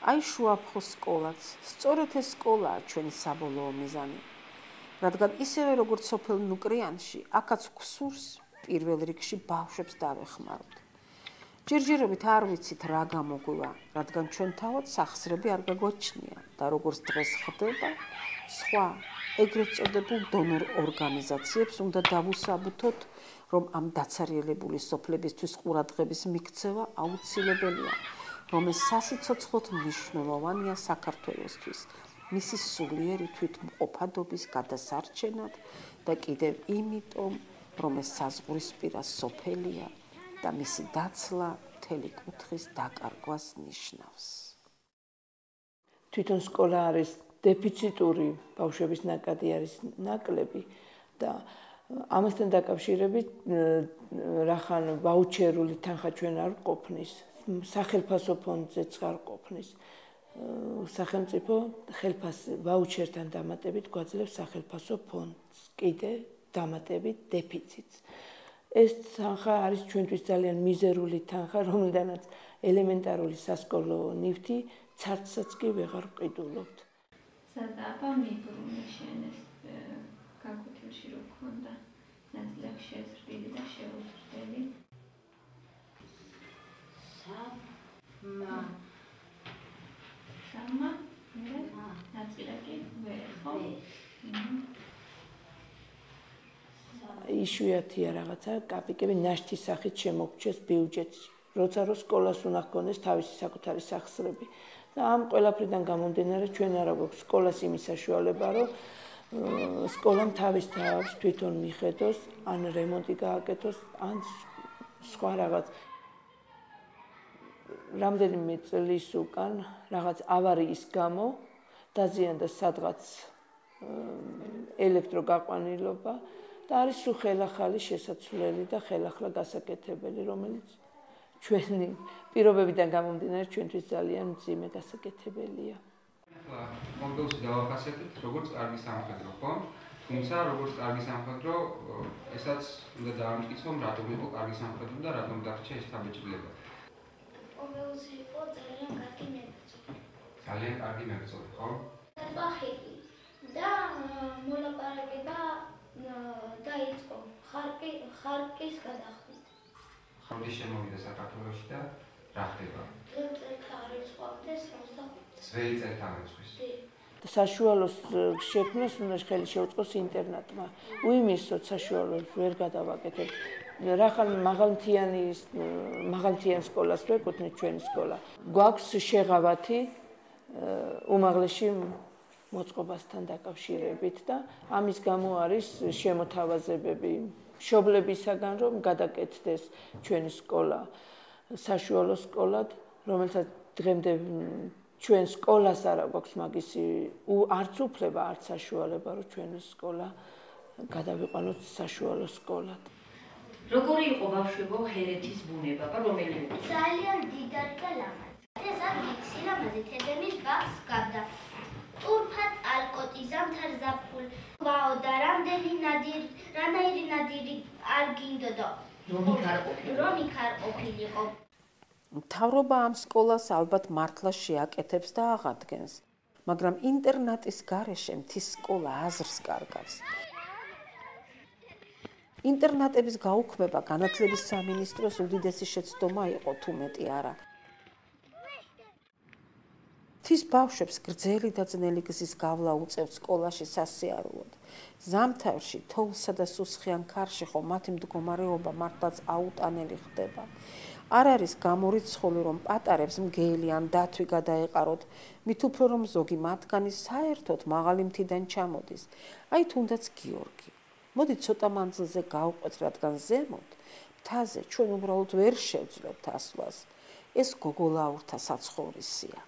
აი შუაფხოს სკოლაც, სწორედ ეს სკოლაა ჩვენი საბოლოო მიზანი. რადგან ისევე როგორც სოფელ ნუკრიანში, აქაც გვსურს პირველ რიგში ბავშვებს დავეხმაროთ. ჯერჯერობით არ ვიცით რა გამოგვივა, რადგან ჩვენ თავად სახსრები არ გაგვაჩნია და როგორც დღეს ხდება, სხვა ეგრეთ წოდებულ დონორ ორგანიზაციებს უნდა დავუსაბუთოთ, რომ ამ დაცარიელებული სოფლებისთვის ყურადღების მიქცევა აუცილებელია, რომ ეს სასიცოცხლოდ მნიშვნელოვანია საქართველოსთვის, მისი სულიერი თვითმყოფადობის გადასარჩენად და კიდევ იმიტომ, რომ ეს საზღვრისპირა სოფელია და მისი დაცლა მთელი კუთხის დაკარგვას ნიშნავს. თვითონ სკოლა არის დეფიციტური, ბავშვების ნაკადი არის ნაკლები და ამასთან დაკავშირებით რახან ვაუჩერული თანხა ჩვენ არ ყოფნის, სახელმწიფო ფონდზეც არ ყოფნის. სახელმწიფო ვაუჩერთან დამატებით გვაძლევს სახელმწიფო ფონდს, კიდე დამატებით დეფიციტს. ეს თანხა არის ჩვენთვის ძალიან მიზერული თანხა, რომელიდანაც ელემენტარული სასკოლო ნივთი ცარცსაც კი ვეღარ ვყიდულობთ. სადაბა მიგრუნი შენეს განკვეთილში რო ქონდა ნაწილაკი შეზრდილი და შეუზრდელი. სამა ნაწილაკი ვერ ხო? იშვიათია რაღაცა კაპიკები ნაშთის სახით შემოგჩეს ბიუჯეტში. როცა რო სკოლას უნდა ჰქონდეს თავისი საკუთარი სახსრები. და ამ ყველაფრიდან გამომდინარე ჩვენ არა გვაქვს სკოლას იმის საშუალება, რომ სკოლამ თავის თავს თვითონ მიხედოს, ან რემონტი გააკეთოს, ან სხვა რაღაც. რამდენიმე წლის უკან რაღაც ავარიის გამო დაზიანდა სადღაც ელექტროგაყვანილობა და არის სულ ხელახალი შესაძლებელი და ხელახლა გასაკეთებელი, რომელიც ჩვენი პირობებიდან გამომდინარე ჩვენთვის ძალიან მძიმე გასაკეთებელია. მოგდაუსი დავახასიათებთ როგორც კარგი სამხედრო, ხო? თუმცა როგორც კარგი სამხედრო, ესაც უნდა დავამტკიცო, რატომ იყო კარგი სამხედრო და რატომ დარჩა ეს თავმჯდომარე. მოგდაუსი იყო ძალიან კარგი მებრძოლი. ძალიან კარგი მებრძოლი, ხო? დაწყახილი და მოლაპარაკება დაიწყო ხარკის გადახვით. ხარკის შემოვიდა საქართველოში და რა ხდება? წელთაღრიცხვის 25. ძველი წელთაღრიცხვის. საშუალოს შექმნას უნდა ხელი შეუწყოს ინტერნატმა. უიმისოთ საშუალოს ვერ გადავაკეთებთ. რახან მაღალმთიან სკოლას ვეკუთვნით ჩვენი სკოლა. გვაქვს შეღავათი უმაღლესი მოწყობასთან დაკავშირებით და ამის გამო არის შემოთავაზებები მშობლებისაგან, რომ გადაკეთდეს ჩვენი სკოლა საშუალო სკოლად, რომელსაც დღემდე ჩვენ სკოლას არა გვაქვს მაგისი არც უფლება, არც საშუალება, რომ ჩვენი სკოლა გადავიყვანოთ საშუალო სკოლად. როგორი იყო ბავშვებო ჰერეთის ბუნება, რომელიც ძალიან დიდარი და ლამაზი. ეს არის სილამაზე თებემის ბაღს გავდა. ტურფა წალკოტი ზამთარ ზაფხულ ვაო და რანაირი ნადირი არ გინდოდო. რომიქ არ ყოფილიყო. მთავრობა ამ სკოლას ალბათ მართლა შეაკეთებს და აღადგენს, მაგრამ ინტერნატის გარეშე მთის სკოლა აზრს კარგავს. ინტერნატების გაუქმება განათლების სამინისტროს უდიდესი შეცდომა იყო, თუ მეტი არა. მთის ბავშვებს გრძელი და ძნელი გზის გავლა უწევთ სკოლაში სასიარულოდ. ზამთარში, თოვლსა და სუსხიან ქარში ხო მათი მდგომარეობა მართლაც აუტანელი ხდება. არ არის გამორიცხული, რომ პატარებს მგელი ან დათვი გადაეყაროთ, მით უფრო რომ ზოგი მათგანი საერთოდ მაღალი მთიდან ჩამოდის. აი თუნდაც გიორგი. მოდით ცოტა მანძილზე გავყვეთ, რადგან ზემოთ მთაზე ჩვენ უბრალოდ ვერ შევძლებთ ასვლას. ეს გოგოლაურთა საცხოვრისია.